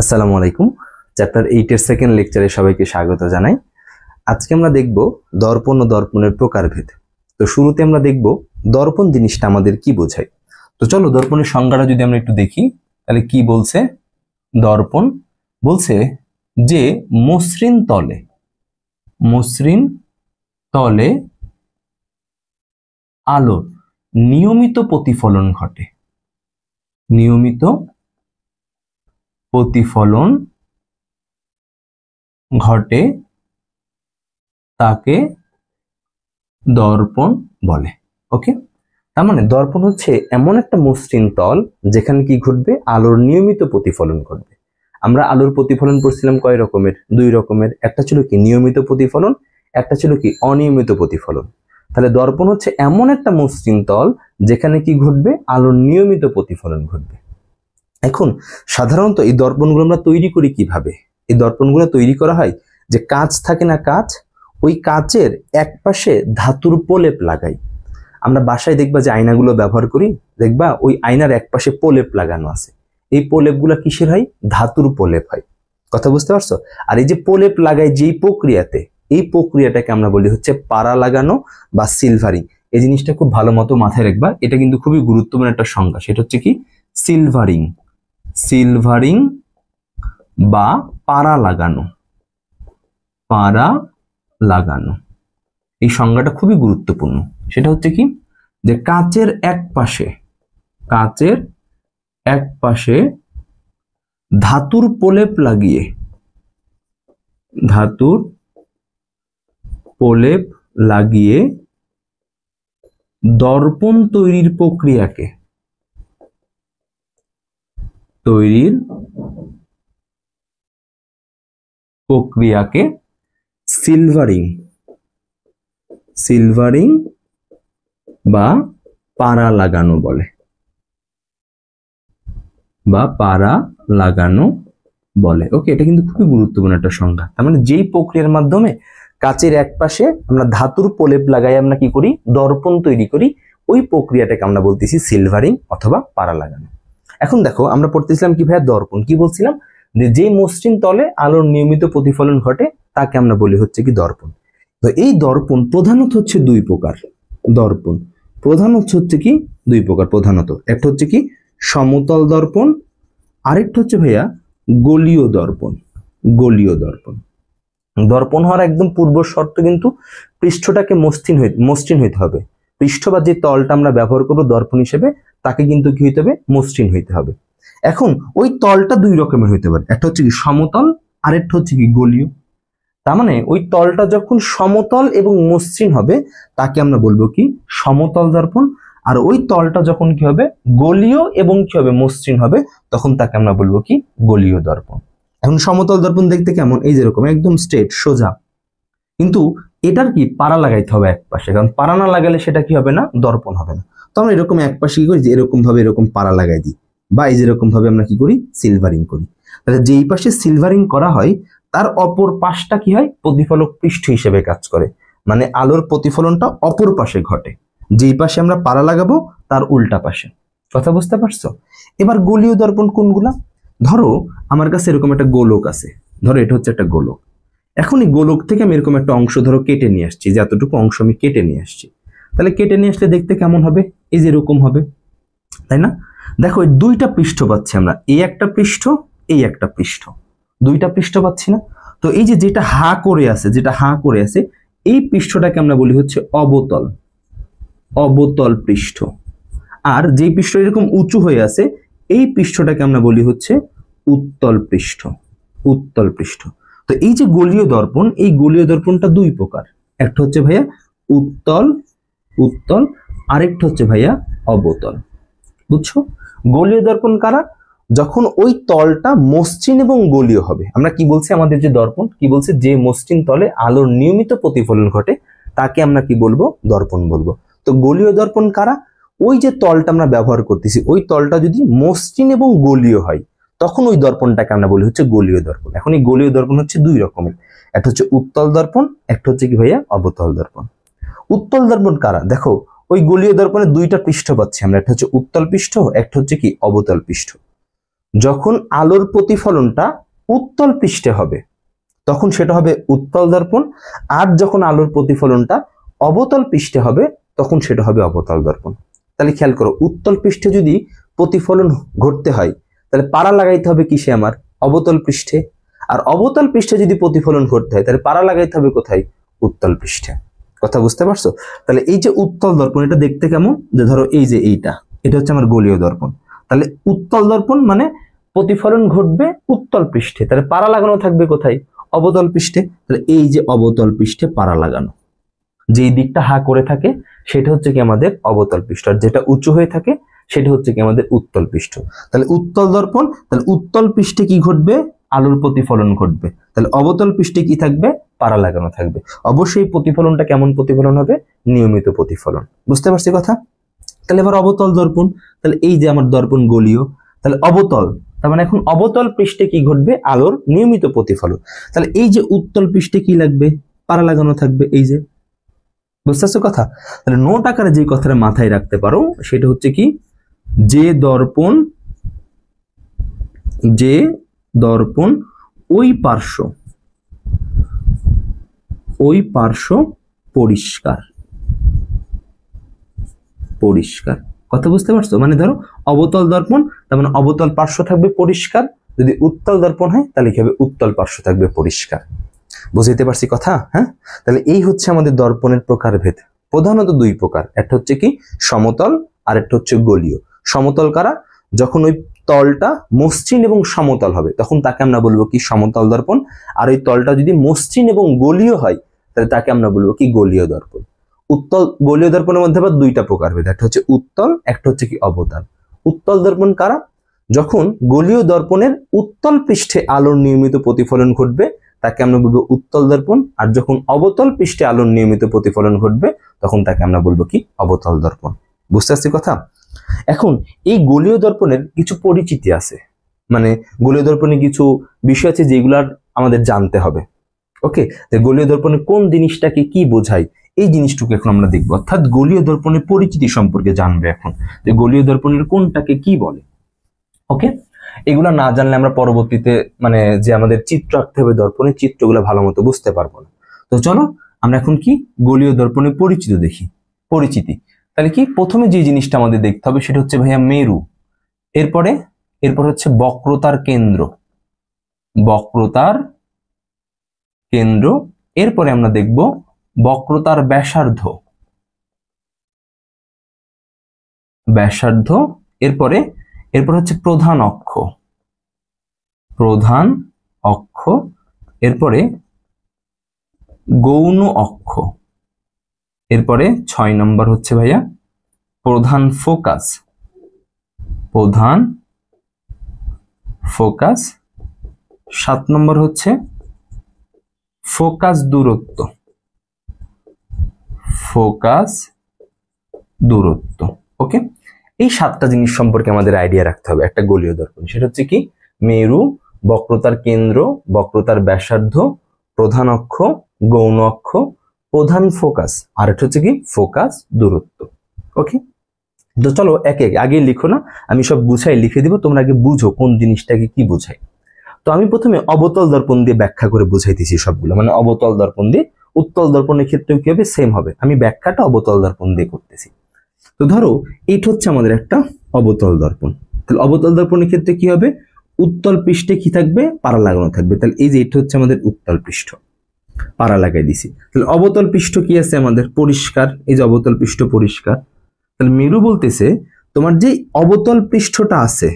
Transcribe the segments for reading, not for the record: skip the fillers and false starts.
আসসালামু আলাইকুম। চ্যাপ্টার 8 এর সেকেন্ড লেকচারে সবাইকে স্বাগত জানাই। আজকে আমরা দেখব দর্পণ ও দর্পণের প্রকারভেদ। তো শুরুতে আমরা দেখব দর্পণ জিনিসটা আমাদের কি বোঝায়। তো চলো দর্পণের সংজ্ঞাটা যদি আমরা একটু দেখি তাহলে কি বলছে। দর্পণ বলছে যে মসৃণ তলে আলোর নিয়মিত প্রতিফলন ঘটে। নিয়মিত প্রতিফলন ঘটে তাকে দর্পণ বলে। ওকে, তার মানে দর্পণ হচ্ছে এমন একটা মসৃণ তল যেখানে কি ঘটবে, আলোর নিয়মিত প্রতিফলন ঘটবে। আমরা আলোর প্রতিফলন পড়ছিলাম কয় রকমের? দুই রকমের। একটা ছিল কি নিয়মিত প্রতিফলন, একটা ছিল কি অনিয়মিত প্রতিফলন। তাহলে দর্পণ হচ্ছে এমন একটা মসৃণ তল যেখানে কি ঘটবে, আলোর নিয়মিত প্রতিফলন ঘটবে। এখন সাধারণত এই দর্পণগুলো আমরা তৈরি করি কিভাবে? এই দর্পণগুলো তৈরি করা হয় যে কাঁচ থাকে না, কাঁচ, ওই কাঁচের এক পাশে ধাতুর প্রলেপ লাগাই। আমরা বাসায় দেখবা যে আয়নাগুলো ব্যবহার করি, দেখবা ওই আয়নার এক পাশে প্রলেপ লাগানো আছে। এই প্রলেপগুলো কিসের হয়? ধাতুর প্রলেপ হয়। কথা বুঝতে পারছো? আর এই যে প্রলেপ লাগাই যেই প্রক্রিয়াতে, এই প্রক্রিয়াটাকে আমরা বলি হচ্ছে পাড়া লাগানো বা সিলভারিং। এই জিনিসটা খুব ভালো মতো মাথায় রাখবা, এটা কিন্তু খুবই গুরুত্বপূর্ণ একটা সংজ্ঞা। সেটা হচ্ছে কি সিলভারিং বা পাড়া লাগানো। এই সংজ্ঞাটা খুবই গুরুত্বপূর্ণ। সেটা হচ্ছে কি, যে কাচের এক পাশে ধাতুর প্রলেপ লাগিয়ে দর্পণ তৈরির প্রক্রিয়াকে সিলভারিং বা পাড়া লাগানো বলে। ওকে, এটা কিন্তু খুবই গুরুত্বপূর্ণ একটা সংজ্ঞা। তার মানে যেই প্রক্রিয়ার মাধ্যমে কাচের এক পাশে আমরা ধাতুর প্রলেপ লাগাই আমরা কি করি, দর্পণ তৈরি করি, ওই প্রক্রিয়াটাকে আমরা বলতেছি সিলভারিং অথবা পাড়া লাগানো। এখন দেখো আমরা পড়তেছিলাম কি ভাইয়া, দর্পণ কি বলছিলাম, যে মসৃণ তলে আলোর নিয়মিত প্রতিফলন ঘটে তাকে আমরা বলি হচ্ছে কি দর্পণ। তো এই দর্পণ প্রধানত হচ্ছে দুই প্রকার। দর্পণ প্রধানত হচ্ছে কি দুই প্রকার প্রধানত। একটা হচ্ছে কি সমতল দর্পণ, আরেকটা হচ্ছে ভাইয়া গোলীয় দর্পণ। দর্পণ হওয়ার একদম পূর্ব শর্ত কিন্তু পৃষ্ঠটাকে মসৃণ হইতে হবে। পৃষ্ঠ বা যে তলটা আমরা ব্যবহার করবো দর্পণ হিসেবে তাকে কিন্তু কি হইতে হবে, মসৃণ হইতে হবে। এখন ওই তলটা দুই রকমের হইতে পারে, একটা হচ্ছে কি সমতল, আরেকটা হচ্ছে কি গোলীয়। তার মানে ওই তলটা যখন সমতল এবং মসৃণ হবে তাকে আমরা বলবো কি সমতল দর্পণ, আর ওই তলটা যখন কি হবে গোলীয় এবং কি হবে মসৃণ হবে তখন তাকে আমরা বলবো কি গোলীয় দর্পণ। এখন সমতল দর্পণ দেখতে কেমন? এই যেরকম একদম স্ট্রেট সোজা, কিন্তু এটার কি পাড়া লাগাইতে হবে এক পাশে, কারণ পাড়া না লাগালে সেটা কি হবে না, দর্পণ হবে না। তো আমরা এরকম এক পাশে কি করি, যে এরকম ভাবে এরকম পাড়া লাগাই দিই, বা এই যেরকম ভাবে আমরা কি করি সিলভারিং করি। তাহলে যেই পাশে সিলভারিং করা হয় তার অপর পাশটা কি হয়, প্রতিফলক পৃষ্ঠ হিসেবে কাজ করে। মানে আলোর প্রতিফলনটা অপর পাশে ঘটে, যেই পাশে আমরা পাড়া লাগাবো তার উল্টা পাশে। কথা বুঝতে পারছো? এবার গোলীয় দর্পণ কোনগুলা? ধরো আমার কাছে এরকম একটা গোলক আছে, ধরো এটা হচ্ছে একটা গোলক। এখন এই গোলক থেকে আমি এরকম একটা অংশ ধরো কেটে নিয়ে আসছি, যে এতটুকু অংশ আমি কেটে নিয়ে আসছি। তাহলে কেটে নিয়ে আসলে দেখতে কেমন হবে? এই যে এরকম হবে, তাই না? দেখো এই দুইটা পৃষ্ঠ পাচ্ছি আমরা, এই একটা পৃষ্ঠ, এই একটা পৃষ্ঠ, দুইটা পৃষ্ঠ পাচ্ছি না? তো এই যে যেটা হা করে আছে এই পৃষ্ঠটাকে আমরা বলি হচ্ছে অবতল পৃষ্ঠ। আর যেই পৃষ্ঠ এরকম উঁচু হয়ে আছে এই পৃষ্ঠটাকে আমরা বলি হচ্ছে উত্তল পৃষ্ঠ। তো এই যে গোলীয় দর্পণ, এই গোলীয় দর্পণটা দুই প্রকার। একটা হচ্ছে ভাইয়া উত্তল, আরেকটা হচ্ছে ভাইয়া অবতল। বুঝছো? গোলীয় দর্পণ কারা? যখন ওই তলটা মসৃণ এবং গোলীয় হবে। আমরা কি বলছি, আমাদের যে দর্পণ কি বলছে, যে মসৃণ তলে আলোর নিয়মিত প্রতিফলন ঘটে তাকে আমরা কি বলবো, দর্পণ বলবো। তো গোলীয় দর্পণ কারা? ওই যে তলটা আমরা ব্যবহার করতেছি ওই তলটা যদি মসৃণ এবং গোলীয় হয় তখন ওই দর্পণটাকে আমরা বলি হচ্ছে গোলীয় দর্পণ। এখন এই গোলীয় দর্পণ হচ্ছে দুই রকমের, একটা হচ্ছে উত্তল দর্পণ, একটা হচ্ছে কি ভাইয়া অবতল দর্পণ। উত্তল দর্পণ কারা? দেখো ওই গোলীয় দর্পণে দুইটা পৃষ্ঠ পাচ্ছি আমরা, একটা হচ্ছে উত্তল পৃষ্ঠ, একটা হচ্ছে কি অবতল পৃষ্ঠ। যখন আলোর প্রতিফলনটা উত্তল পৃষ্ঠে হবে তখন সেটা হবে উত্তল দর্পণ, আর যখন আলোর প্রতিফলনটা অবতল পৃষ্ঠে হবে তখন সেটা হবে অবতল দর্পণ। তাহলে খেয়াল করো, উত্তল পৃষ্ঠে যদি প্রতিফলন ঘটতে হয় তাহলে পাড়া লাগাইতে হবে কিসে? আমার অবতল পৃষ্ঠে। আর অবতল পৃষ্ঠে যদি প্রতিফলন ঘটতে হয় তাহলে পাড়া লাগাইতে হবে কোথায়? উত্তল পৃষ্ঠে। কথা বুঝতে পারছো? তাহলে এই যে উত্তল দর্পণ, এটা দেখতে কেমন? যে ধরো এই যে এটা হচ্ছে আমার গোলীয় দর্পণ। তাহলে উত্তল দর্পণ মানে প্রতিফলন ঘটবে উত্তল পৃষ্ঠে, তাহলে পাড়া লাগানো থাকবে কোথায়? অবতল পৃষ্ঠে। তাহলে এই যে অবতল পৃষ্ঠে পাড়া লাগানো, যেই দিকটা হা করে থাকে সেটা হচ্ছে কি আমাদের অবতল পৃষ্ঠ, আর যেটা উঁচু হয়ে থাকে সেটা হচ্ছে কি আমাদের উত্তল পৃষ্ঠ। তাহলে উত্তল দর্পণ, তাহলে উত্তল পৃষ্ঠে কি ঘটবে? আলোর প্রতিফলন ঘটবে। তাহলে অবতল পৃষ্ঠে কি থাকবে? পাড়া লাগানো থাকবে। অবশ্যই প্রতিফলনটা কেমন প্রতিফলন হবে? নিয়মিত প্রতিফলন। বুঝতে পারছি কথা? তাহলে এবার অবতল দর্পণ, তাহলে এই যে আমার দর্পণ গোলীয়, তাহলে অবতল, তার মানে এখন অবতল পৃষ্ঠে কি ঘটবে? আলোর নিয়মিত প্রতিফলন। তাহলে এই যে উত্তল পৃষ্ঠে কি লাগবে? পাড়া লাগানো থাকবে। এই যে, বুঝতে পারছো কথা? তাহলে নোট আকারে যে কথাটা মাথায় রাখতে পারো সেটা হচ্ছে কি, যে দর্পণ ওই পার্শ্ব পরিষ্কার। কথা বুঝতে পারছো? মানে ধরো অবতল দর্পণ, তার মানে অবতল পার্শ্ব থাকবে পরিষ্কার। যদি উত্তল দর্পণ হয় তাহলে কি হবে? উত্তল পার্শ্ব থাকবে পরিষ্কার। বুঝতে পারছি কথা? হ্যাঁ, তাহলে এই হচ্ছে আমাদের দর্পণের প্রকারভেদ। প্রধানত দুই প্রকার, একটা হচ্ছে কি সমতল, আর একটা হচ্ছে গোলীয়। সমতল কারা? যখন ওই তলটা মসৃণ এবং সমতল হবে তখন তাকে আমরা বলবো কি? সমতল দর্পণ। আর ওই তলটা যদি মসৃণ এবং গোলীয় হয় তাহলে তাকে আমরা বলবো কি? গোলীয় দর্পণ। উত্তল গোলীয় দর্পণের মধ্যে আবার দুইটা প্রকারভেদ, একটা হচ্ছে উত্তল, একটা হচ্ছে কি অবতল। উত্তল দর্পণ কারা? যখন গোলীয় দর্পণের উত্তল পৃষ্ঠে আলোর নিয়মিত প্রতিফলন ঘটবে তাকে আমরা বলবো উত্তল দর্পণ, আর যখন অবতল পৃষ্ঠে আলোর নিয়মিত প্রতিফলন ঘটবে তখন তাকে আমরা বলবো কি? অবতল দর্পণ। বুঝতে পারছি কথা? এখন এই গোলীয় দর্পণের কিছু পরিচিতি আছে, মানে গোলীয় দর্পণে কিছু বিষয় আছে যেগুলার আমাদের জানতে হবে। ওকে, গোলীয় দর্পণে কোন জিনিসটাকে কি বোঝায় এই জিনিসটুকু এখন আমরা দেখবো, অর্থাৎ গোলীয় দর্পণের পরিচিতি সম্পর্কে জানবে এখন, যে গোলীয় দর্পণের কোনটাকে কি বলে। ওকে, এগুলা না জানলে আমরা পরবর্তীতে মানে যে আমাদের চিত্র আঁকতে হবে দর্পণের চিত্রগুলো ভালো মতো বুঝতে পারবো না। তো চলো আমরা এখন কি গোলীয় দর্পণের পরিচিতি। তাহলে কি প্রথমে যে জিনিসটা আমাদের দেখতে হবে সেটা হচ্ছে ভাইয়া মেরু, এরপর হচ্ছে বক্রতার কেন্দ্র, এরপরে আমরা দেখব বক্রতার ব্যাসার্ধ, এরপর হচ্ছে প্রধান অক্ষ, এরপরে গৌণ অক্ষ, এরপরে 6 নম্বর হচ্ছে ভাইয়া প্রধান ফোকাস, 7 নম্বর হচ্ছে ফোকাস দূরত্ব। ওকে, এই 7টা জিনিস সম্পর্কে আমাদের আইডিয়া রাখতে হবে একটা গোলীয় দর্পণ। সেটা হচ্ছে কি? মেরু, বক্রতার কেন্দ্র, বক্রতার ব্যাসার্ধ, প্রধান অক্ষ, গৌণ অক্ষ, প্রধান ফোকাস, আর এটা হচ্ছে কি? ফোকাস দূরত্ব। ওকে, তো চলো আগে লিখো না, আমি সব গুছাই লিখে দিব, তোমরা আগে বুঝো কোন জিনিসটাকে কি বোঝায়। তো আমি প্রথমে অবতল দর্পণ দিয়ে ব্যাখ্যা করে বুঝাইতেছি সবগুলো, মানে অবতল দর্পণ দিয়ে। উত্তল দর্পণের ক্ষেত্রেও কি হবে? সেম হবে। আমি ব্যাখ্যাটা অবতল দর্পণ দিয়ে করতেছি। তো ধরো এইটা হচ্ছে আমাদের একটা অবতল দর্পণ। তাহলে অবতল দর্পণের ক্ষেত্রে কি হবে? উত্তল পৃষ্ঠে কি থাকবে? পাড়া লাগানো থাকবে। তাহলে এই যে এটা হচ্ছে আমাদের উত্তল পৃষ্ঠ, পাড়া লাগাই দিছি। তাহলে অবতল পৃষ্ঠ কি আছে আমাদের? পরিষ্কার। এই যে অবতল পৃষ্ঠ পরিষ্কার। তাহলে মেরু বলতেছে তোমার যে অবতল পৃষ্ঠটা আছে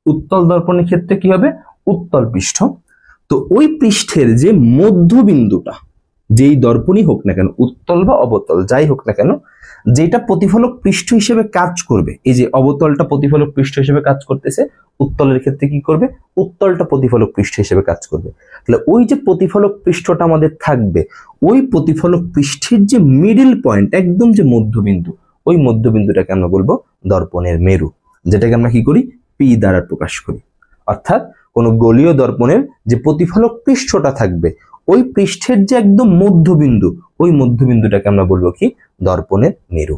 উত্তল দর্পণের ক্ষেত্রে কি হবে? উত্তল পৃষ্ঠ। তো ওই পৃষ্ঠের যে মধ্যবিন্দুটা, যেই দর্পণই হোক না কেন, উত্তল বা অবতল যাই হোক না কেন, যেটা প্রতিফলক পৃষ্ঠ হিসেবে কাজ করবে, এই যে অবতলটা প্রতিফলক পৃষ্ঠ হিসেবে কাজ করতেছে, উত্তলের ক্ষেত্রে কি করবে? উত্তলটা প্রতিফলক পৃষ্ঠ হিসেবে কাজ করবে। তাহলে ওই যে প্রতিফলক পৃষ্ঠটা আমাদের থাকবে, ওই প্রতিফলক পৃষ্ঠের যে মিডল পয়েন্ট, একদম যে মধ্যবিন্দু, ওই মধ্যবিন্দুটাকে আমরা বলবো দর্পণের মেরু, যেটাকে আমরা কি করি? পি দ্বারা প্রকাশ করি। অর্থাৎ কোন গোলীয় দর্পণের যে প্রতিফলক পৃষ্ঠটা থাকবে, ওই পৃষ্ঠের যে একদম মধ্যবিন্দু, ওই মধ্যবিন্দুটাকে আমরা বলবো কি? দর্পণের মেরু।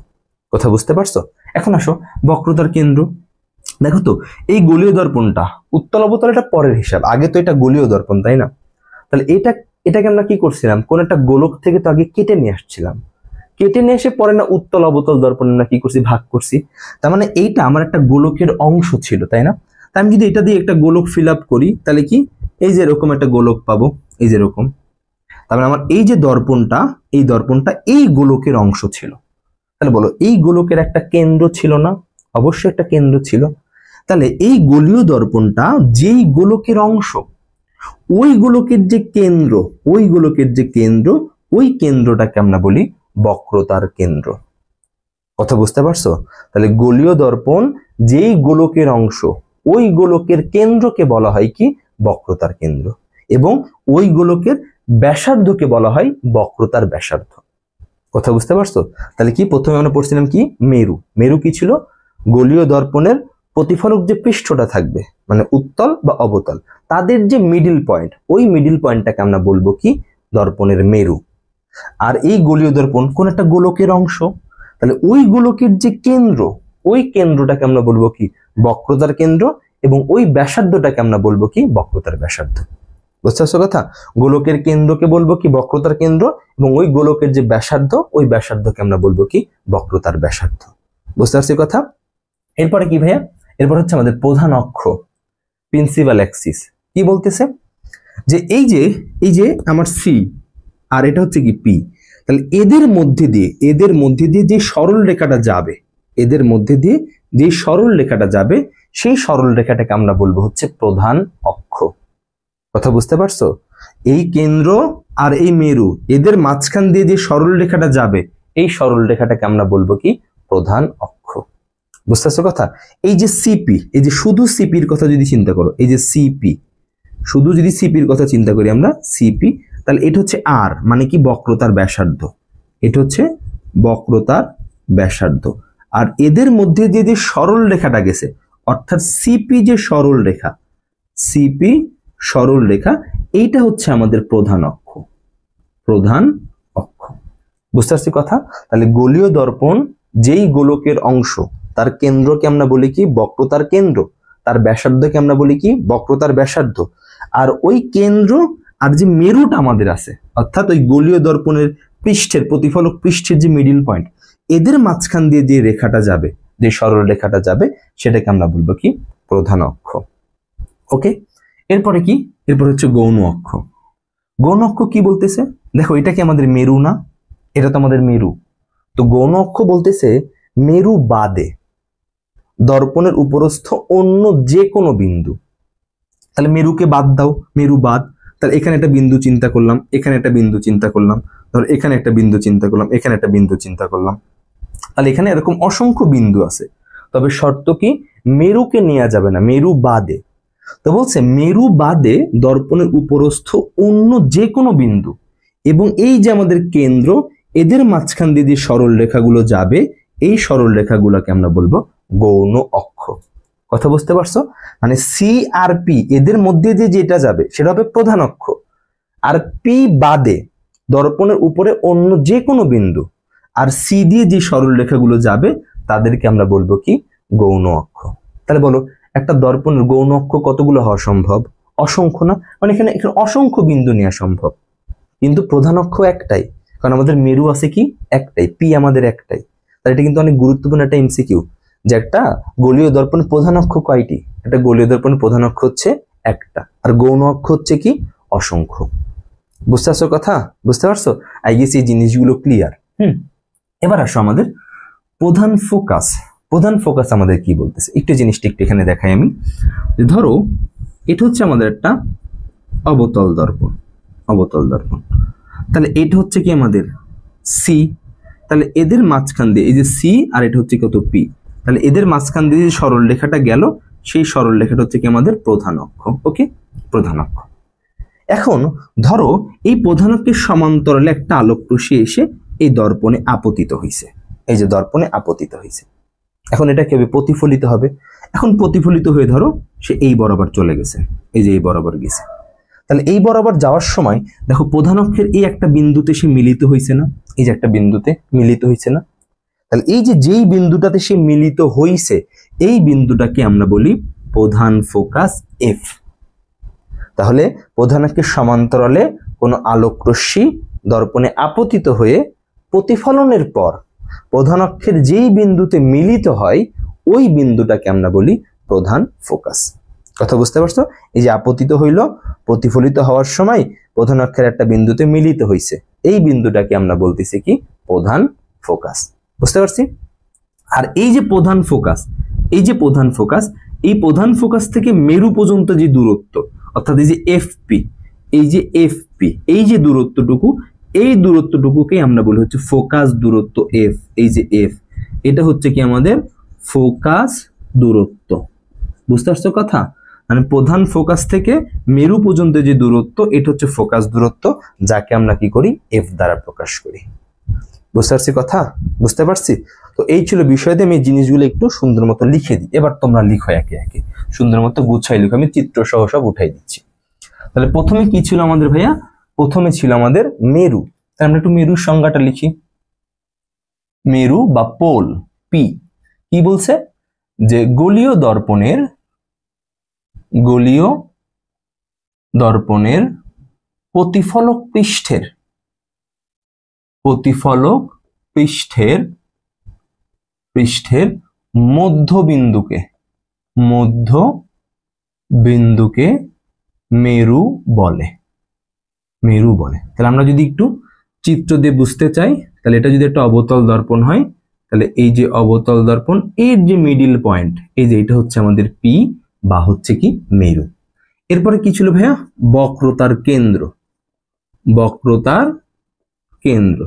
কথা বুঝতে পারছো? এখন আসো বক্রতার কেন্দ্র। দেখো তো এই গোলীয় দর্পণটা উত্তল অবতল এটা পরের হিসাব, আগে তো এটা গোলীয় দর্পণ, তাই না? তাহলে এটাকে আমরা কি করছিলাম, কোন একটা গোলক থেকে তো আগে কেটে নিয়ে আসছিলাম, কেটে নিয়ে এসে পরে না উত্তল অবতল দর্পণ আমরা কি করছি, ভাগ করছি। তার মানে এইটা আমার একটা গোলকের অংশ ছিল, তাই না? তা আমি যদি এটা দিয়ে একটা গোলক ফিল আপ করি তাহলে কি এই যে এরকম একটা গোলক পাবো, এই যে এরকম। তার মানে আমার এই যে দর্পণটা, এই দর্পণটা এই গোলকের অংশ ছিল। তাহলে বলো এই গোলকের একটা কেন্দ্র ছিল না? অবশ্যই একটা কেন্দ্র ছিল। তাহলে এই গোলীয় দর্পণটা যেই গোলকের অংশ, ওই গোলকের যে কেন্দ্র, ওই গোলকের যে কেন্দ্র, ওই কেন্দ্রটাকে আমরা বলি বক্রতার কেন্দ্র। কথা বুঝতে পারছো? তাহলে গোলীয় দর্পণ যেই গোলকের অংশ, ওই গোলকের কেন্দ্রকে বলা হয় কি, বক্রতার কেন্দ্র, এবং ওই গোলকের ব্যাসার্ধকে বলা হয় বক্রতার ব্যাসার্ধ। কথা বুঝতে পারছো? তাহলে কি প্রথমে আমরা পড়ছিলাম কি, মেরু। মেরু কি ছিল? গোলীয় দর্পণের প্রতিফলক যে পৃষ্ঠটা থাকবে, মানে উত্তল বা অবতল, তাদের যে মিডিল পয়েন্ট, ওই মিডিল পয়েন্টটাকে আমরা বলবো কি, দর্পণের মেরু। আর এই গোলীয় দর্পণ কোন একটা গোলকের অংশ, তাহলে ওই গোলকের যে কেন্দ্র, ওই কেন্দ্রটাকে আমরা বলবো কি, বক্রতার কেন্দ্র, এবং ওই ব্যাসার্ধটাকে আমরা বলবো কি, বক্রতার ব্যাসার্ধ। বুঝতে পারছো কথা? গোলকের কেন্দ্রকে বলবো কি, বক্রতার কেন্দ্র, এবং ওই গোলকের যে ব্যাসার্ধ, ওই ব্যাসার্ধকে আমরা বলবো কি, বক্রতার ব্যাসার্ধ। বুঝতে পারছি কথা? এরপরে কি ভাইয়া? এরপর হচ্ছে আমাদের প্রধান অক্ষ, প্রিন্সিপাল অ্যাক্সিস। কি বলতেছে যে এই যে আমার সি আর এটা হচ্ছে কি পি, তাহলে এদের মধ্যে দিয়ে যে সরল রেখাটা যাবে, এদের মধ্যে দিয়ে যে সরল রেখাটা যাবে, সেই সরল রেখাটাকে আমরা বলবো হচ্ছে প্রধান অক্ষ। কথা বুঝতে পারছো? এই কেন্দ্র আর এই মেরু, এদের মাঝখান দিয়ে যে সরল রেখাটা যাবে, এই সরল রেখাটাকে আমরা বলবো কি, প্রধান অক্ষ। বুঝতে পারছো কথা? এই যে সিপি, এই যে শুধু সিপির কথা যদি চিন্তা করো, এই যে সিপি, শুধু যদি সিপির কথা চিন্তা করি আমরা, সিপি, তাহলে এটা হচ্ছে আর, মানে কি, বক্রতার ব্যাসার্ধ। এটা হচ্ছে বক্রতার ব্যাসার্ধ। আর এদের মধ্যে যে সরল রেখাটা গেছে, অর্থাৎ সিপি যে সরল রেখা, সিপি সরল রেখা, এইটা হচ্ছে আমাদের প্রধান অক্ষ। প্রধান অক্ষ। বুঝতে পারছি কথা? তাহলে গোলীয় দর্পণ যেই গোলকের অংশ, তার কেন্দ্রকে আমরা বলি কি, বক্রতার কেন্দ্র, তার ব্যাসার্ধকে আমরা বলি কি, বক্রতার ব্যাসার্ধ। আর ওই কেন্দ্র আর যে মেরুটা আমাদের আছে, অর্থাৎ ওই গোলীয় দর্পণের পৃষ্ঠের, প্রতিফলক পৃষ্ঠের যে মিডিল পয়েন্ট, এদের মাঝখান দিয়ে যে রেখাটা যাবে, যে সরল রেখাটা যাবে, সেটাকে আমরা বলবো কি, প্রধান অক্ষ। ওকে, এরপরে কি? এরপর হচ্ছে গৌণ অক্ষ। গৌণ অক্ষ কি বলতেছে? দেখো এটা কি আমাদের মেরু না? এটা তো আমাদের মেরু। তো গৌণ অক্ষ বলতেছে মেরু বাদে দর্পণের উপরস্থ অন্য যে কোনো বিন্দু। তাহলে মেরুকে বাদ দাও, মেরু বাদ, তাহলে এখানে একটা বিন্দু চিন্তা করলাম, এখানে একটা বিন্দু চিন্তা করলাম, ধর এখানে একটা বিন্দু চিন্তা করলাম, এখানে একটা বিন্দু চিন্তা করলাম, তাহলে এখানে এরকম অসংখ্য বিন্দু আছে। তবে শর্ত কি, মেরুকে নেওয়া যাবে না, মেরু বাদে। তো বলছে মেরু বাদে দর্পণের উপরস্থ অন্য যে কোনো বিন্দু এবং এই যে আমাদের কেন্দ্র, এদের মাঝখান দিয়ে যে সরল রেখাগুলো যাবে, এই সরল রেখাগুলোকে আমরা বলবো গৌণ অক্ষ। কথা বুঝতে পারছো? মানে সি আর পি এদের মধ্যে দিয়ে যেটা যাবে সেটা হবে প্রধান অক্ষ, আর পি বাদে দর্পণের উপরে অন্য যে কোনো বিন্দু আর সি দিয়ে যে সরল রেখাগুলো যাবে তাদেরকে আমরা বলবো কি, গৌণ অক্ষ। তাহলে বলো একটা দর্পণের গৌণ অক্ষ কতগুলো হওয়া সম্ভব? অসংখ্য না? মানে এখানে অসংখ্য বিন্দু নেওয়া সম্ভব, কিন্তু প্রধান অক্ষ একটাই, কারণ আমাদের মেরু আছে কি, একটাই, পি আমাদের একটাই। তাহলে এটা কিন্তু অনেক গুরুত্বপূর্ণ একটা এমসিকিউ, যে একটা গোলীয় দর্পণের প্রধান অক্ষ কয়টি? একটা গোলীয় দর্পণের প্রধান অক্ষ হচ্ছে একটা, আর গৌণ অক্ষ হচ্ছে কি, অসংখ্য। বুঝতে পারছো কথা? বুঝতে পারছো? আই গেস এই জিনিসগুলো ক্লিয়ার। এবার আসো আমাদের প্রধান ফোকাস। প্রধান ফোকাস আমাদের কি বলতেছে, একটু জিনিসটা একটু এখানে দেখাই আমি। ধরো এটা হচ্ছে আমাদের একটা অবতল দর্পণ, অবতল দর্পণ। তাহলে এটা হচ্ছে কি আমাদের সি, তাহলে এদের মাঝখান দিয়ে এই যে সি আর এটা হচ্ছে কত, পি, তাহলে এদের মাঝখান দিয়ে যে সরল রেখাটা গেল, সেই সরল রেখাটা হচ্ছে কি আমাদের প্রধান অক্ষ। ওকে, প্রধান অক্ষ। এখন ধরো এই প্রধান অক্ষের সমান্তরালে একটা আলোক রশ্মি এসে এই দর্পণে আপতিত হয়েছে, এই যে দর্পণে আপতিত হয়েছে। এখন এটা কিভাবে প্রতিফলিত হবে? এখন প্রতিফলিত হয়ে ধরো সে এই বরাবর চলে গেছে, এই যে এই বরাবর গেছে। তাহলে এই বরাবর যাওয়ার সময় দেখো প্রধান অক্ষের এই একটা বিন্দুতে সে মিলিত হয়েছে না, এই যে একটা বিন্দুতে মিলিত হয়েছে না? তাহলে এই যে যেই বিন্দুটাতে সে মিলিত হয়েছে, এই বিন্দুটাকে আমরা বলি প্রধান ফোকাস এফ। তাহলে প্রধান অক্ষের সমান্তরালে কোনো আলোক রশ্মি দর্পণে আপতিত হয়ে প্রতিফলনের পর প্রধান অক্ষের যেই বিন্দুতে মিলিত হয় ওই বিন্দুটাকে আমরা বলি প্রধান ফোকাস। কথা বুঝতে পারছো? এই যে আপতিত হইল, প্রতিফলিত হওয়ার সময় প্রধান অক্ষের একটা বিন্দুতে মিলিত হইছে, এই বিন্দুটাকে আমরা বলতেছি কি প্রধান ফোকাস। বুঝতে পারছি? আর এই যে প্রধান ফোকাস, এই যে প্রধান ফোকাস, এই প্রধান ফোকাস থেকে মেরু পর্যন্ত যে দূরত্ব, অর্থাৎ এই যে এফপি, এই যে এফপি, এই যে দূরত্বটুকু, এই দূরত্বটুকুকে আমরা বলি হচ্ছে ফোকাস দূরত্ব এফ। এই যে এফ, এটা হচ্ছে কি আমাদের ফোকাস দূরত্ব। বুঝতে পারছো কথা? মানে প্রধান ফোকাস থেকে মেরু পর্যন্ত যে দূরত্ব, এটা হচ্ছে ফোকাস দূরত্ব, যাকে আমরা কি করি এফ দ্বারা প্রকাশ করি। বুঝতে পারছি কথা? বুঝতে পারছি? তো এই ছিল বিষয়তে, আমি এই জিনিসগুলো একটু সুন্দর মতো লিখে দিই। এবার তোমরা লিখো একে একে, সুন্দর মতো গুছাই লিখো, আমি চিত্র সহ সব উঠাই দিচ্ছি। তাহলে প্রথমে কি ছিল আমাদের ভাইয়া? প্রথমে ছিল আমাদের মেরু। তাহলে আমরা একটু মেরুর সংজ্ঞাটা লিখি। মেরু বা পোল, পি, কি বলছে? যে গোলীয় দর্পণের প্রতিফলক পৃষ্ঠের মধ্যবিন্দুকে মেরু বলে। তাহলে আমরা যদি একটু চিত্র দিয়ে বুঝতে চাই, তাহলে এটা যদি একটা অবতল দর্পণ হয়, তাহলে এই যে অবতল দর্পণ, এর যে মিডিল পয়েন্ট, এই যে এটা হচ্ছে আমাদের পি বা হচ্ছে কি মেরু। এরপরে কি ছিল ভাইয়া? বক্রতার কেন্দ্র।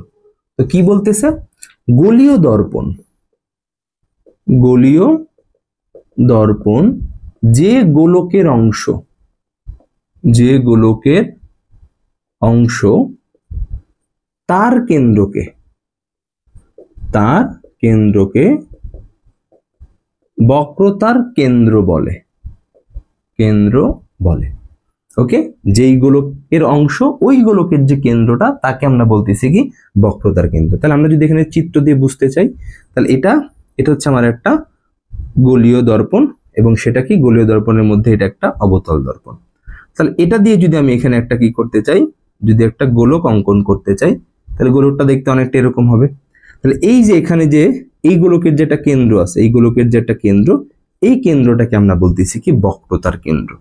তো কি বলতেছে? গোলীয় দর্পণ যে গোলকের অংশ তার কেন্দ্রকে বক্রতার কেন্দ্র বলে। ওকে, যেই গোলকের অংশ, ওই গোলকের যে কেন্দ্রটা, তাকে আমরা বলতেছি কি বক্রতার কেন্দ্র। তাহলে আমরা যদি এখানে চিত্র দিয়ে বুঝতে চাই, তাহলে এটা হচ্ছে আমার একটা গোলীয় দর্পণ, এবং সেটা কি গোলীয় দর্পণের মধ্যে এটা একটা অবতল দর্পণ। তাহলে এটা দিয়ে যদি আমি এখানে একটা কি করতে চাই, যদি একটা গোলক অঙ্কন করতে চাই, তাহলে গোলকটা দেখতে অনেকটা এরকম হবে। তাহলে এই যে এখানে যে এই গোলকের যেটা কেন্দ্র আছে, এই গোলকের যে একটা কেন্দ্র, এই কেন্দ্রটাকে আমরা বলতেছি কি বক্রতার কেন্দ্র।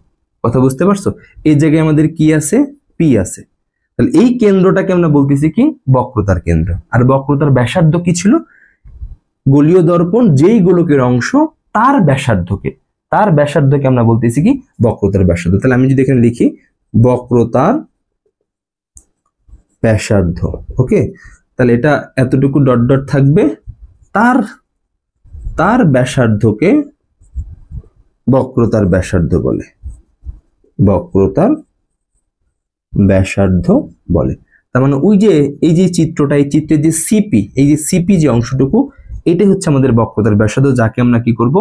কথা বুঝতে পারছো? এই জায়গায় আমাদের কি আছে? পি আছে। তাহলে এই কেন্দ্রটাকে আমরা বলতেছি কি বক্রতার কেন্দ্র। আর বক্রতার ব্যাসার্ধ কি ছিল? গোলীয় দর্পণ যেই গোলকের অংশ তার ব্যাসার্ধকে আমরা বলতেছি কি বক্রতার ব্যাসার্ধ। তাহলে আমি যদি এখানে লিখি বক্রতার ব্যাসার্ধ, ওকে, তাহলে এটা এতটুকু ডট ডট থাকবে, তার ব্যাসার্ধকে বক্রতার ব্যাসার্ধ বলে। তার মানে ওই যে এই যে চিত্রটা, এই চিত্রের যে সিপি, এই যে সিপি যে অংশটুকু, এটাই হচ্ছে আমাদের বক্রতার ব্যাসার্ধ, যাকে আমরা কি করব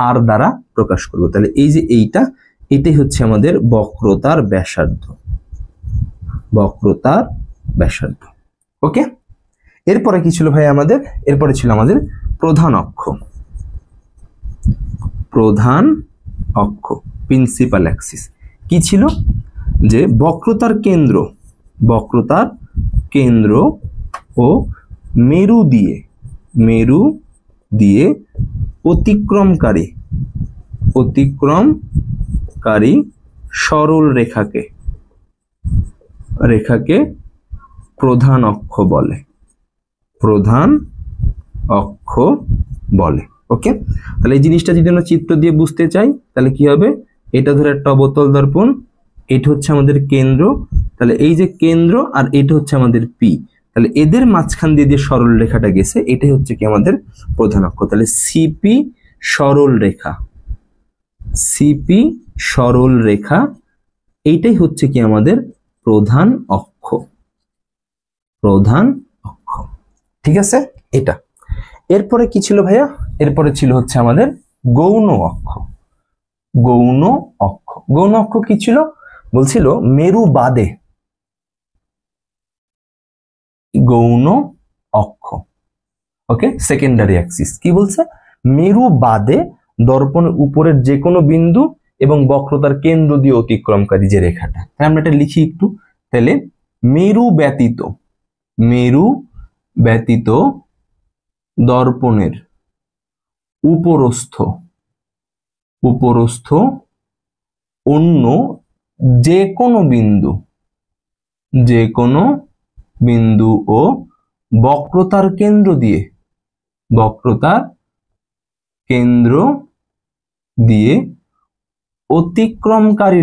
আর দ্বারা প্রকাশ করব। তাহলে এই যে এটাই হচ্ছে আমাদের বক্রতার ব্যাসার্ধ। ওকে, এরপরে কি ছিল ভাই আমাদের? এরপরে ছিল আমাদের প্রধান অক্ষ, প্রিন্সিপাল অ্যাক্সিস। কি ছিল? যে বক্রতার কেন্দ্র ও মেরু দিয়ে অতিক্রমকারী সরল রেখাকে প্রধান অক্ষ বলে। ওকে, তাহলে এই জিনিসটা যদি আমরা চিত্র দিয়ে বুঝতে চাই, তাহলে কি হবে? এটা ধরে একটা অবতল দর্পণ, এটা হচ্ছে আমাদের কেন্দ্র, তাহলে এই যে কেন্দ্র আর এটা হচ্ছে আমাদের পি, তাহলে এদের মাঝখান দিয়ে যে সরল রেখাটা গেছে, এটাই হচ্ছে কি আমাদের প্রধান অক্ষ। তাহলে সিপি সরল রেখা, এইটাই হচ্ছে কি আমাদের প্রধান অক্ষ। ঠিক আছে, এটা। এরপরে কি ছিল ভাইয়া? এরপরে ছিল হচ্ছে আমাদের গৌণ অক্ষ কি ছিল? বলছিল মেরু বাদে গৌণ অক্ষ। ওকে, সেকেন্ডারি অ্যাক্সিস। কি বলছে? মেরু বাদে দর্পণের উপরের যে কোনো বিন্দু এবং বক্রতার কেন্দ্র দিয়ে অতিক্রমকারী যে রেখাটা। তাহলে আমরা এটা লিখি একটু। তাহলে মেরু ব্যতীত দর্পণের উপরস্থ অন্য যে কোনো বিন্দু ও বক্রতার কেন্দ্র দিয়ে অতিক্রমকারী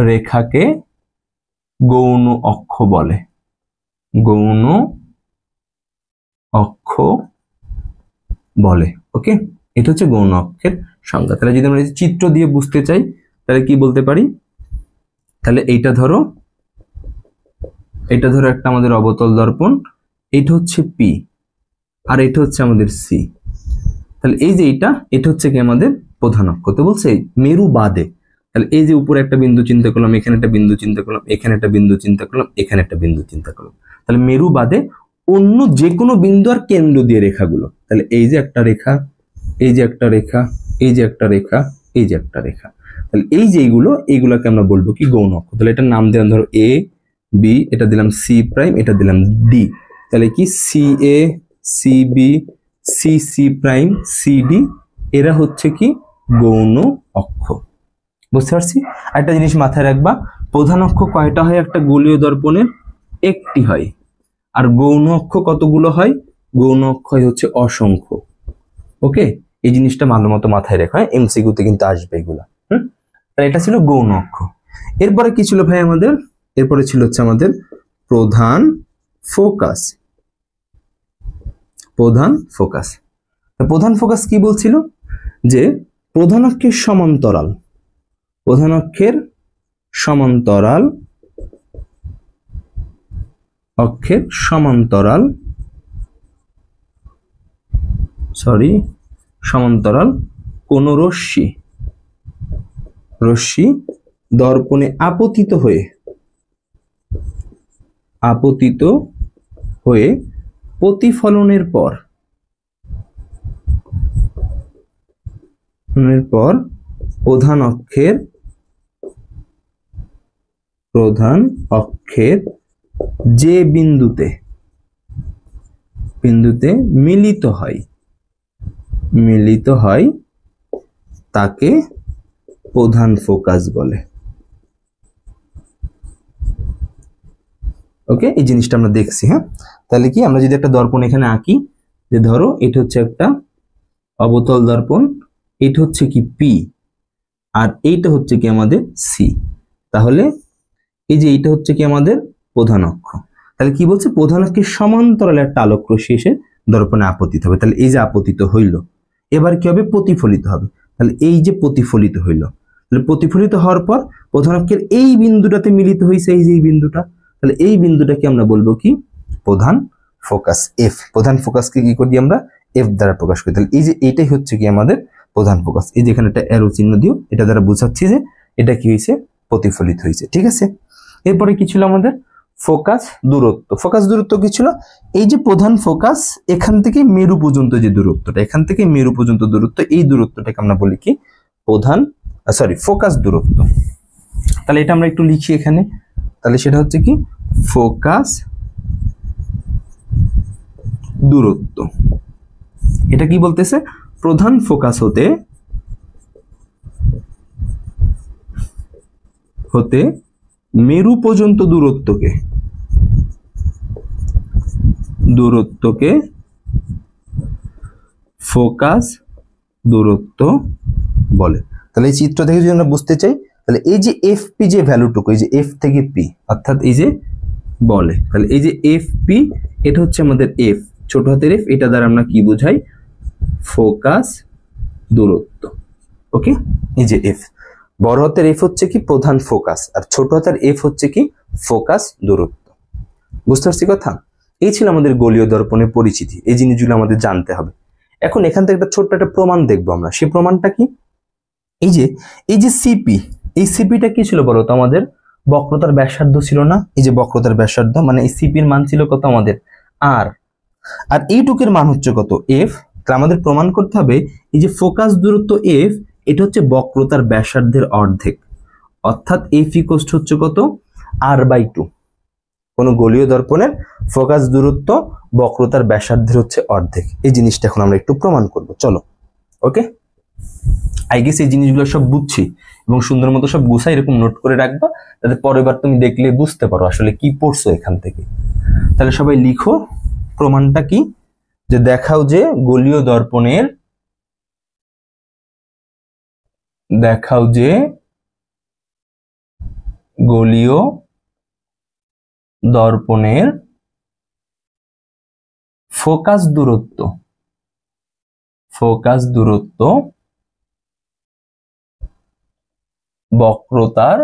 রেখাকে গৌণ অক্ষ বলে। ওকে, এটা হচ্ছে গৌণ অক্ষের সংজ্ঞা। তাহলে যদি আমরা চিত্র দিয়ে বুঝতে চাই তাহলে কি বলতে পারি, তাহলে এইটা ধরো একটা আমাদের অবতল দর্পণ, এইটা হচ্ছে পি আর এটা হচ্ছে আমাদের সি। তাহলে এই যে এটা হচ্ছে কি আমাদের প্রধান অক্ষ। তো বলছে মেরু বাদে, তাহলে এই যে উপরে একটা বিন্দু চিন্তা করলাম, এখানে একটা বিন্দু চিন্তা করলাম, এখানে একটা বিন্দু চিন্তা করলাম, এখানে একটা বিন্দু চিন্তা করলাম, তাহলে মেরু বাদে অন্য যে কোনো বিন্দু আর কেন্দ্র দিয়ে রেখাগুলো, তাহলে এই যে একটা রেখা, এই যে একটা রেখা, এই যে একটা রেখা, এই যে একটা রেখা, তাহলে এই যে এইগুলোকে আমরা বলবো কি গৌণ অক্ষ। তাহলে এটার নাম দিলাম ধরো এ বি, এটা দিলাম সি প্রাইম, এটা দিলাম ডি। তাহলে কি C A, C B, C C prime, C D, এরা হচ্ছে কি গৌণ অক্ষ। বুঝতে পারছি? একটা জিনিস মাথায় রাখবা, প্রধান অক্ষ কয়টা হয় একটা গোলীয় দর্পণের? একটি হয়। আর গৌণ অক্ষ কতগুলো হয়? গৌণ অক্ষ হচ্ছে অসংখ্য। ওকে, এই জিনিসটা ভালো মতো মাথায় রেখো, এমসিকিউতে কিন্তু আসবে এগুলা। তাহলে এটা ছিল গৌণ অক্ষ। এরপরে কি ছিল ভাই আমাদের? এরপরে ছিল হচ্ছে আমাদের প্রধান ফোকাস। প্রধান ফোকাস কি বলছিল? যে প্রধান অক্ষের সমান্তরাল কোন রশ্মি দর্পণে আপতিত হয়ে প্রতিফলনের পর প্রধান অক্ষের যে বিন্দুতে মিলিত হয় তাকে প্রধান ফোকাস বলে। ওকে, এই জিনিসটা আমরা দেখছি। হ্যাঁ, তাহলে কি আমরা যদি একটা দর্পণ এখানে আঁকি, যে ধরো এটা হচ্ছে একটা অবতল দর্পণ, এটা হচ্ছে কি পি আর এইটা হচ্ছে কি আমাদের সি, তাহলে এই যে এইটা হচ্ছে কি আমাদের প্রধান অক্ষ। তাহলে কি বলছে? প্রধান অক্ষের সমান্তরালে একটা আলোক রশ্মি এসে দর্পণে আপতিত হবে। তাহলে এই যে আপতিত হইল, এবার কি হবে? প্রতিফলিত হবে। তাহলে এই যে প্রতিফলিত হইল, তাহলে প্রতিফলিত হওয়ার পর প্রধান অক্ষের এই বিন্দুটাতে মিলিত হয়েছে, এই যে এই বিন্দুটা, তাহলে এই বিন্দুটাকে আমরা বলবো কি? প্রধান ফোকাস, এফ। প্রধান ফোকাসকে কি করি আমরা? এফ দ্বারা প্রকাশ করি। তাহলে এই যে এইটাই হচ্ছে কি আমাদের প্রধান ফোকাস। এই যে এখানে একটা অ্যারো চিহ্ন দিও, এটা দ্বারা বোঝাচ্ছি যে এটা কি হয়েছে? প্রতিফলিত হয়েছে। ঠিক আছে, এরপরে কি ছিল আমাদের? ফোকাস দূরত্ব। ফোকাস দূরত্ব কি ছিল? এই যে প্রধান ফোকাস এখান থেকে মেরু পর্যন্ত যে দূরত্বটা, এখান থেকে মেরু পর্যন্ত দূরত্ব, এই দূরত্বটাকে আমরা বলি কি? ফোকাস দূরত্ব। তাহলে এটা আমরা একটু লিখি এখানে, তাহলে সেটা হচ্ছে কি? ফোকাস দূরত্ব। এটা কি বলতেছে? প্রধান ফোকাস হতে মেরু পর্যন্ত দূরত্বকে ফোকাস দূরত্ব বলে। তাহলে এই চিত্র থেকে যদি আমরা বুঝতে চাই, তাহলে এই যে এফ পি যে ভ্যালুটুকু, এই যে এফ থেকে পি অর্থাৎ এই যে বলে, তাহলে এই যে এফ পি এটা হচ্ছে আমাদের এফ, ছোট হাতের এফ, এটা দ্বারা আমরা কি বোঝাই? ফোকাস দূরত্ব। ওকে, এই যে এফ, বড় হাতের এফ হচ্ছে কি? প্রধান ফোকাস, আর ছোট হাতের এফ হচ্ছে কি? ফোকাস দূরত্ব। বুঝতে পারছি কথা? এই ছিল আমাদের গোলীয় দর্পণের পরিচিতি। এই জিনিসগুলো আমাদের জানতে হবে। এখন এখান থেকে একটা ছোট্ট একটা প্রমাণ দেখবো আমরা। সেই প্রমাণটা কি? এই যে সিপি, এই সিপিটা কি ছিল বলো তো? আমাদের বক্রতার ব্যাসার্ধ ছিল না? এই যে বক্রতার ব্যাসার্ধ, মানে এই সিপির মান ছিল কত আমাদের? আর। আর এইটুকের মান হচ্ছে কত এফ। তাহলে আমাদের প্রমাণ করতে হবে এই যে ফোকাস দূরত্ব এফ এটা হচ্ছে বক্রতার ব্যাসার্ধের অর্ধেক, অর্থাৎ এফ ইকুয়াল হচ্ছে কত r/2। কোন গোলীয় দর্পণের ফোকাস দূরত্ব বক্রতার ব্যাসার্ধের হচ্ছে অর্ধেক। এই জিনিসটা এখন আমরা একটু প্রমাণ করব, চলো। ওকে, আই গেস এই জিনিসগুলো সব বুঝছি এবং সুন্দর মতো সব গুছাই এরকম নোট করে রাখবা, যাতে পরের বার তুমি দেখলে বুঝতে পারো আসলে কি পড়ছো এখান থেকে। তাহলে সবাই লিখো প্রমাণটা কি, যে দেখাও যে গোলীয় দর্পণের ফোকাস দূরত্ব বক্রতার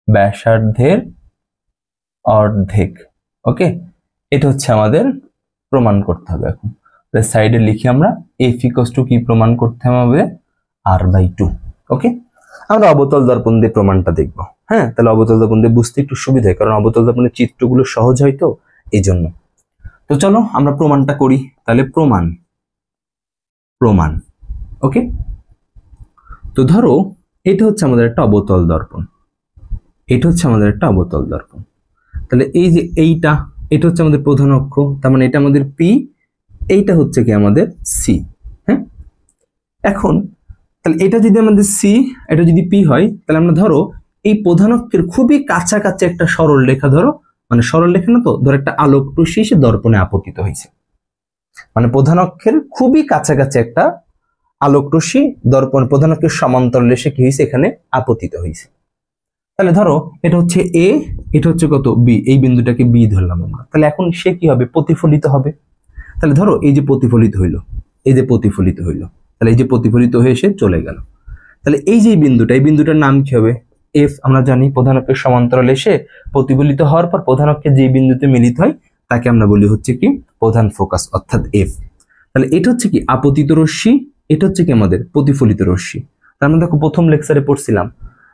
ব্যাসার্ধের অর্ধেক। ওকে, এটা হচ্ছে আমাদের প্রমাণ করতে হবে। এখন সাইডে লিখি আমরা এফ ইকুয়ালস টু কি প্রমাণ করতে হবে r/2। ওকে, আমরা অবতল দর্পণ দিয়ে প্রমাণটা দেখব। হ্যাঁ, তাহলে অবতল দর্পণ দিয়ে বুঝতে একটু সুবিধা হয়, কারণ অবতল দর্পণের চিত্রগুলো সহজ হয় তো, এই জন্য। তো চলো আমরা প্রমাণটা করি। তাহলে প্রমাণ। ওকে, তো ধরো এটা হচ্ছে আমাদের একটা অবতল দর্পণ, তাহলে এই যে এটা হচ্ছে আমাদের প্রধান অক্ষ, তার মানে এটা আমাদের পি, এইটা হচ্ছে কি আমাদের সি। হ্যাঁ, এখন তাহলে এটা যদি আমাদের সি, এটা যদি পি হয়, তাহলে আমরা ধরো এই প্রধান অক্ষের খুবই কাছাকাছি একটা সরল রেখা, ধরো মানে সরল রেখা না তো, ধরো একটা আলোক রশ্মি এসে দর্পণে আপতিত হয়েছে, মানে প্রধান অক্ষের খুবই কাছাকাছি একটা আলোক রশ্মি দর্পণ প্রধান অক্ষের সমান্তরালে এসে কি হয়েছে, এখানে আপতিত হয়েছে। তাহলে ধরো এটা হচ্ছে এ, এটা হচ্ছে কত বি, এই বিন্দুটাকে বি ধরলাম আমরা। তাহলে এখন সে কি হবে, প্রতিফলিত হবে। তাহলে ধরো এই যে প্রতিফলিত হইলো, তাহলে এই যে প্রতিফলিত হয়ে এসে চলে গেল। তাহলে এই যে বিন্দুটা, এই বিন্দুটার নাম কি হবে এফ। আমরা জানি প্রধান অক্ষের সমান্তরালে এসে প্রতিফলিত হওয়ার পর প্রধান অক্ষের যে বিন্দুতে মিলিত হয় তাকে আমরা বলি হচ্ছে কি প্রধান ফোকাস, অর্থাৎ এফ। তাহলে এটা হচ্ছে কি আপতিত রশ্মি, এটা হচ্ছে কি আমাদের প্রতিফলিত রশ্মি। তার মানে দেখো প্রথম লেকচারে পড়ছিলাম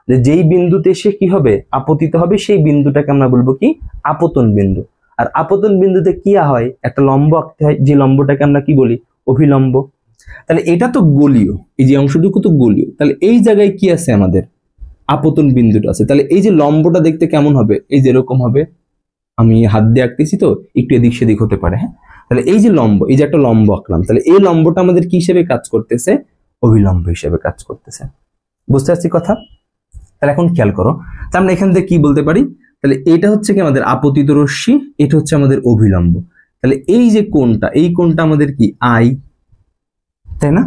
যে যেই বিন্দুতে এসে কি হবে, আপতিত হবে, সেই বিন্দুটাকে আমরা বলবো কি আপতন বিন্দু। আর আপতন বিন্দুতে কি হয়, একটা লম্ব আঁকতে হয়, যে লম্বটাকে আমরা কি বলি অভিলম্ব। তাহলে এটা তো গোলীয়, এই যে অংশটুকু তো গোলীয়, তাহলে এই জায়গায় কি আছে আমাদের আপতন বিন্দুটা আছে। তাহলে এই যে লম্বটা দেখতে কেমন হবে, এই যে এরকম হবে, আমি হাত দিয়ে আঁকতেছি তো একটু এদিক সেদিক হতে পারে। হ্যাঁ, তাহলে এই যে লম্ব, এই যে একটা লম্ব আঁকলাম, তাহলে এই লম্বটা আমাদের কি হিসেবে কাজ করতেছে, অভিলম্ব হিসেবে কাজ করতেছে। বুঝতে পারছি কথা? তাহলে এখন খেয়াল করো, তাহলে আমরা এখান থেকে কি বলতে পারি, তাহলে এটা হচ্ছে কি আমাদের আপতিত রশ্মি, এটা হচ্ছে আমাদের অভিলম্ব। তাহলে এই যে কোণটা, এই কোণটা আমাদের কি আই, তাই না?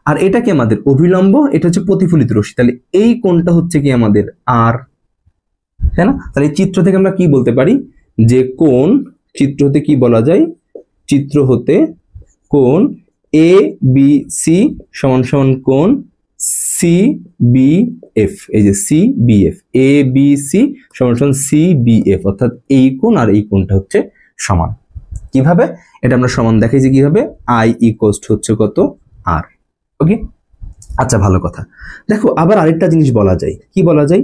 আর এটা কি আমাদের অভিলম্ব, এটা হচ্ছে প্রতিফলিত রশ্মি, তাহলে এই কোণটা হচ্ছে কি আমাদের আর, তাই না? তাহলে এই চিত্র থেকে আমরা কি বলতে পারি, যে কোণ, চিত্র হতে কি বলা যায়, চিত্র হতে কোণ এ বি সি সমান সমান কোণ সি বি এফ। এই যে C B F, A B C সমান সমান সি বি এফ, অর্থাৎ এই কোণ আর এই কোণটা হচ্ছে সমান। কিভাবে এটা আমরা সমান দেখাইছি, কিভাবে আই ইকুয়ালস হচ্ছে কত আর। ওকে, আচ্ছা ভালো কথা। দেখো আবার আরেকটা জিনিস বলা যায়, কি বলা যায়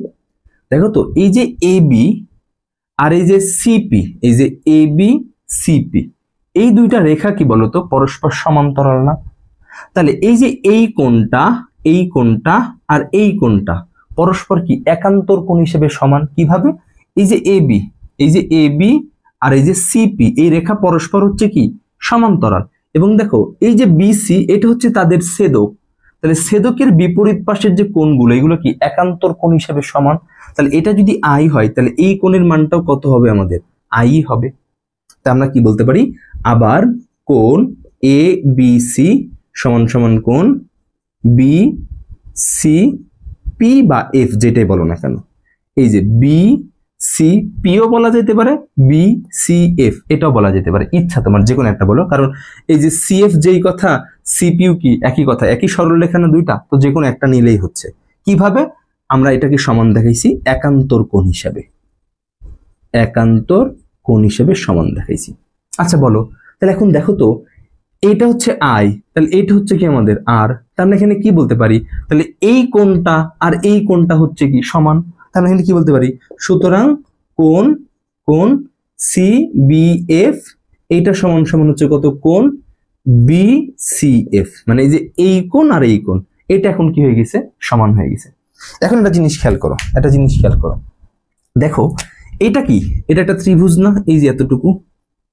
দেখো তো, এই যে এ বি আর এই যে সিপি, এই যে এ বি সিপি, এই দুইটা রেখা কি বলতো পরস্পর সমান্তরাল না? তাহলে এই যে এই কোণটা আর এই কোণটা পরস্পর কি একান্তর কোণ হিসেবে সমান। কিভাবে, এই যে এ বি আর এই যে সিপি, এই রেখা পরস্পর হচ্ছে কি সমান্তরাল। এবং দেখো এই যে বিসি, এটা হচ্ছে তাদের ছেদক, তাহলে ছেদকের বিপরীত পাশের যে কোণগুলো, এগুলো কি একান্তর কোণ হিসেবে সমান। তাহলে এটা যদি আই হয়, তাহলে এই কোণের মানটাও কত হবে আমাদের আই হবে। তা আমরা কি বলতে পারি, আবার কোণ এ বি সি সমান সমান কোণ বি সি পি বা এফ, যেটাই বলো না কেন, এই যে বি সি পিও বলা যেতে পারে, বি সি এফ এটাও বলা যেতে পারে, ইচ্ছা তোমার যে কোনো একটা বলো, কারণ এই যে সি এফ যেই কথা, সিপিইউ কি একই কথা, একই সরলরেখা না দুইটা, তো যে কোনো একটা নিলেই হচ্ছে। কিভাবে আমরা এটাকে সমান দেখাইছি, একান্তর কোণ হিসেবে সমান দেখাইছি। আচ্ছা বলো, তাহলে এখন দেখো তো, এটা হচ্ছে আই, তাহলে এটা হচ্ছে কি আমাদের আর, তাহলে এখানে কি বলতে পারি, তাহলে এই কোণটা আর এই কোণটা হচ্ছে কি সমান, তাহলে এখানে কি বলতে পারি, সুতরাং কোণ CBF এইটা সমান সমান হচ্ছে কত কোণ BCF, মানে এই যে এই কোণ আর এই কোণ এটা এখন কি হয়ে গেছে সমান হয়ে গেছে। এখন একটা জিনিস খেয়াল করো, দেখো এটা কি, এটা একটা ত্রিভুজ না, এই যে এতটুকু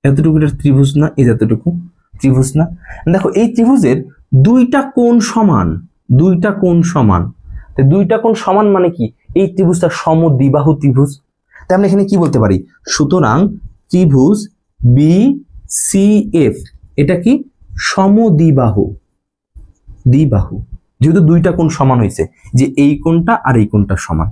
এটা ত্রিভুজ না, এই যে এতটুকু ত্রিভুজ না। দেখো এই ত্রিভুজের দুইটা কোণ সমান, দুইটা কোণ সমান মানে কি এই ত্রিভুজটা সমদ্বিবাহু ত্রিভুজ। তাই আমরা এখানে কি বলতে পারি, সুতরাং ত্রিভুজ BCF এটা কি সমদ্বিবাহু, যেহেতু দুইটা কোণ সমান হয়েছে, যে এই কোণটা আর এই কোণটা সমান।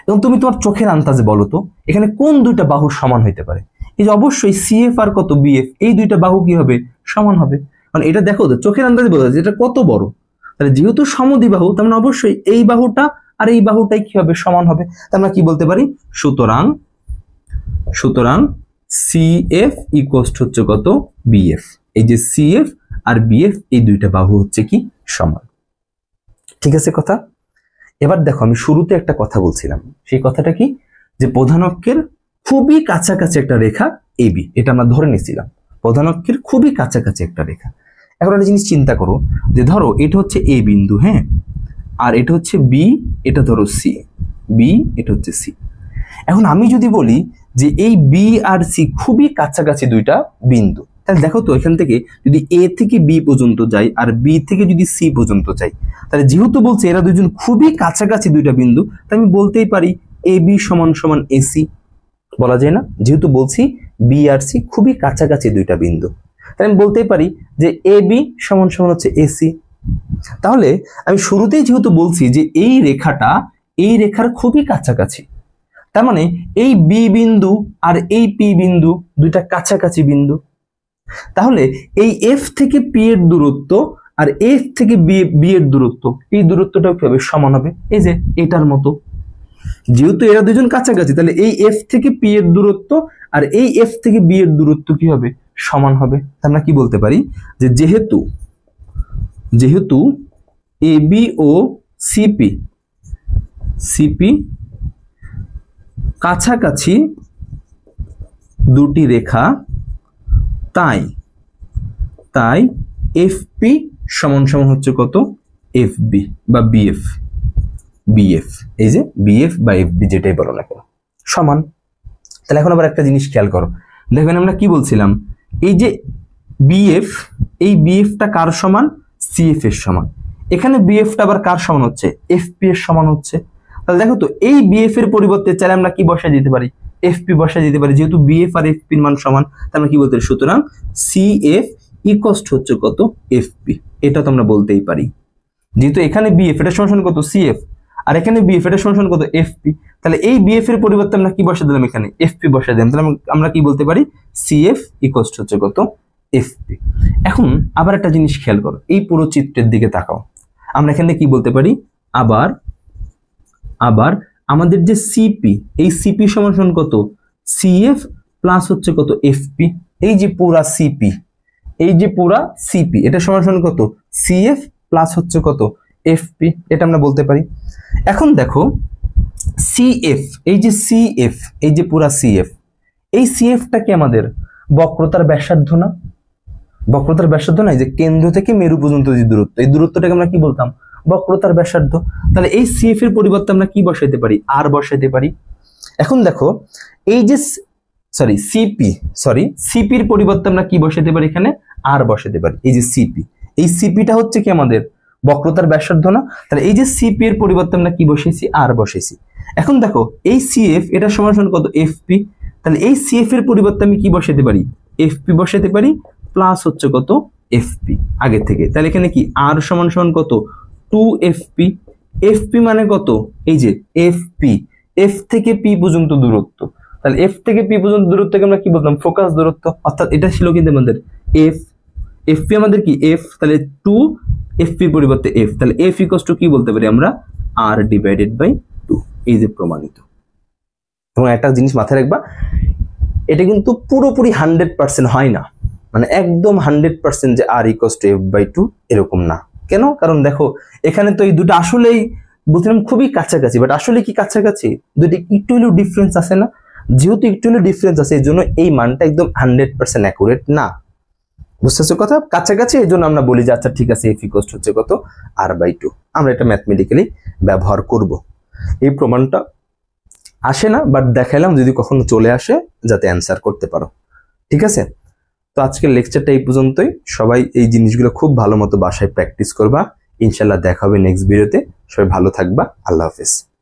এবং তুমি তোমার চোখের আন্দাজে বলো তো এখানে কোন দুইটা বাহু সমান হইতে পারে? এই যে অবশ্যই CF আর কত BF, এই দুইটা বাহু কি হবে সমান হবে। মানে এটা দেখো তো চোখের আন্দাজে বোঝা যায় এটা কত বড়। তাহলে যেহেতু সমদ্বিবাহু তার মানে অবশ্যই এই বাহুটা আর এই বাহুটাই কি হবে সমান হবে। তাহলে আমরা কি বলতে পারি, সুতরাং CF ইকুয়াল হচ্ছে কত BF। এই যে CF আর BF এই দুইটা বাহু হচ্ছে কি সমান। ঠিক আছে কথা। এবার দেখো আমি শুরুতে একটা কথা বলছিলাম, সেই কথাটা কি, যে প্রধান অক্ষের খুবই কাছাকাছি একটা রেখা AB, এটা আমরা ধরে নিয়েছিলাম প্রধান অক্ষের খুবই কাছাকাছি একটা রেখা। এখন একটা জিনিস চিন্তা করো, যে ধরো এটা হচ্ছে A বিন্দু, হ্যাঁ, আর এটা হচ্ছে B, এটা ধরো C, B এটা হচ্ছে C। এখন আমি যদি বলি যে এই B আর C খুবই কাছাকাছি দুইটা বিন্দু, তাহলে দেখো তো এখান থেকে যদি A থেকে B পর্যন্ত যাই আর B থেকে যদি C পর্যন্ত যাই, তাহলে যেহেতু বলছে এরা দুইজন খুবই কাছাকাছি দুইটা বিন্দু, তাই আমি বলতেই পারি AB সমান সমান AC। বলা যায় না, যেহেতু বলছি B আর C খুবই কাছাকাছি দুইটা বিন্দু, তাই আমি বলতেই পারি যে AB সমান সমান হচ্ছে AC। তাহলে আমি শুরুতেই যেহেতু বলছি যে এই রেখাটা এই রেখার খুবই কাছাকাছি, তার মানে এই B বিন্দু আর এই P বিন্দু দুইটা কাছাকাছি বিন্দু। তাহলে এই F থেকে P এর দূরত্ব আর F থেকে B এর দূরত্ব, এই দূরত্বটাও কি হবে সমান হবে, এই যে এটার মতো। যেহেতু এরা দুজন কাছাকাছি, তাহলে এই F থেকে P এর দূরত্ব আর এই F থেকে B এর দূরত্ব কি হবে সমান হবে। আমরা কি বলতে পারি, যে যেহেতু AB ও CP কাছাকাছি দুটি রেখা, তাই FP সমান সমান হচ্ছে কত FB বা BF, এই যে BF বা FB যেটাই বলো না কেন সমান। তাহলে এখন আবার একটা জিনিস খেয়াল করো, দেখবেন আমরা কি বলছিলাম, এই যে BF, এই BF-টা কার সমান, CF এর সমান। এখানে BF-টা আবার কার সমান হচ্ছে, FP এর সমান হচ্ছে। তাহলে দেখো তো এই BF এর পরিবর্তে চাইলে আমরা কি বসায় দিতে পারি, FP বসায় দিতে পারি। যেহেতু BF আর FP এর মান সমান, তাহলে আমরা কি বলতে পারি, সুতরাং CF ইকুয়াল হচ্ছে কত FP। এটা তো আমরা বলতেই পারি, যেহেতু এখানে BF এটা সমান কত CF আর এখানে BF এটা সমান কত FP। তাহলে এই BF এর পরিবর্তে আমরা কি বসায় দিলাম, এখানে FP বসায় দিলাম। তাহলে আমরা কি বলতে পারি, CF ইকুয়াল হচ্ছে কত FP। এখন আবার একটা জিনিস খেয়াল করো, এই পুরো চিত্রের দিকে তাকাও। আমরা এখানে কি বলতে পারি, আবার আমাদের যে CP, এই CP সমান কত CF প্লাস হচ্ছে কত FP। এই যে পুরা CP এটা সমান কত CF প্লাস হচ্ছে কত FP, এটা আমরা বলতে পারি। এখন দেখো CF, এই যে CF, এই যে পুরা CF, এই CF-টা কি আমাদের বক্রতার ব্যাসার্ধ না? বক্রতার ব্যাসার্ধ না, এই যে কেন্দ্র থেকে মেরু পর্যন্ত যে দূরত্ব, এই দূরত্বটাকে আমরা কি বলতাম, বক্রতার ব্যাসার্ধ। তাহলে এই CF এর পরিবর্তে আমরা কি বসাইতে পারি, R বসাইতে পারি। এখন দেখো এই যে CP এর পরিবর্তে আমরা কি বসাইতে পারি, এখানে R বসাইতে পারি। এই যে CP, এই CP-টা হচ্ছে কি আমাদের বক্রতার ব্যাসার্ধ না? তাহলে এই যে CP এর পরিবর্তে আমরা কি বসাইছি, R বসাইছি। এখন দেখো এই CF এটা সমান কত FP, তাহলে এই CF এর পরিবর্তে আমি কি বসাইতে পারি, FP বসাইতে পারি প্লাস হচ্ছে কত FP আগে থেকে। তাহলে এখানে কি R সমান কত 2FP। FP মানে কত, এই যে FP, F থেকে P পর্যন্ত দূরত্ব। তাহলে F থেকে P পর্যন্ত দূরত্বকে আমরা কি বলতাম, ফোকাস দূরত্ব। অর্থাৎ এটা ছিল কিন্তু আমাদের FP আমাদের কি F, তাহলে 2FP পরিবর্তে F, তাহলে F ইকুয়ালস টু কি বলতে পারি আমরা, R ডিভাইডেড বাই 2। এই যে প্রমাণিত। এবং একটা জিনিস মাথায় রাখবা, এটা কিন্তু পুরোপুরি 100% হয় না, মানে একদম 100% যে R ইকুয়ালস টু F/2 এরকম না। কেন? কারণ দেখো এখানে তো এই দুটো আসলেই বলছিলাম খুবই কাছাকাছি, বাট আসলে কি কাছাকাছি, দুটো একটু হলেও ডিফারেন্স আছে না? যেহেতু একটু হলে ডিফারেন্স আছে, এই জন্য এই মানটা একদম 100% অ্যাকুরেট না। বুঝতেছো কথা? কাছাকাছি, এই জন্য আমরা বলি যে আচ্ছা ঠিক আছে, এফ ইকুয়াল হচ্ছে কত, r/2। আমরা এটা ম্যাথমেটিক্যালি ব্যবহার করব। এই প্রমাণটা আসে না, বাট দেখাইলাম যদি কখনো চলে আসে যাতে অ্যান্সার করতে পারো। ঠিক আছে? তো আজকের লেকচারটা এই পর্যন্তই। সবাই এই জিনিসগুলো খুব ভালো মতো বাসায় প্র্যাকটিস করবা। ইনশাল্লাহ দেখা হবে নেক্সট ভিডিওতে। সবাই ভালো থাকবা। আল্লাহ হাফেজ।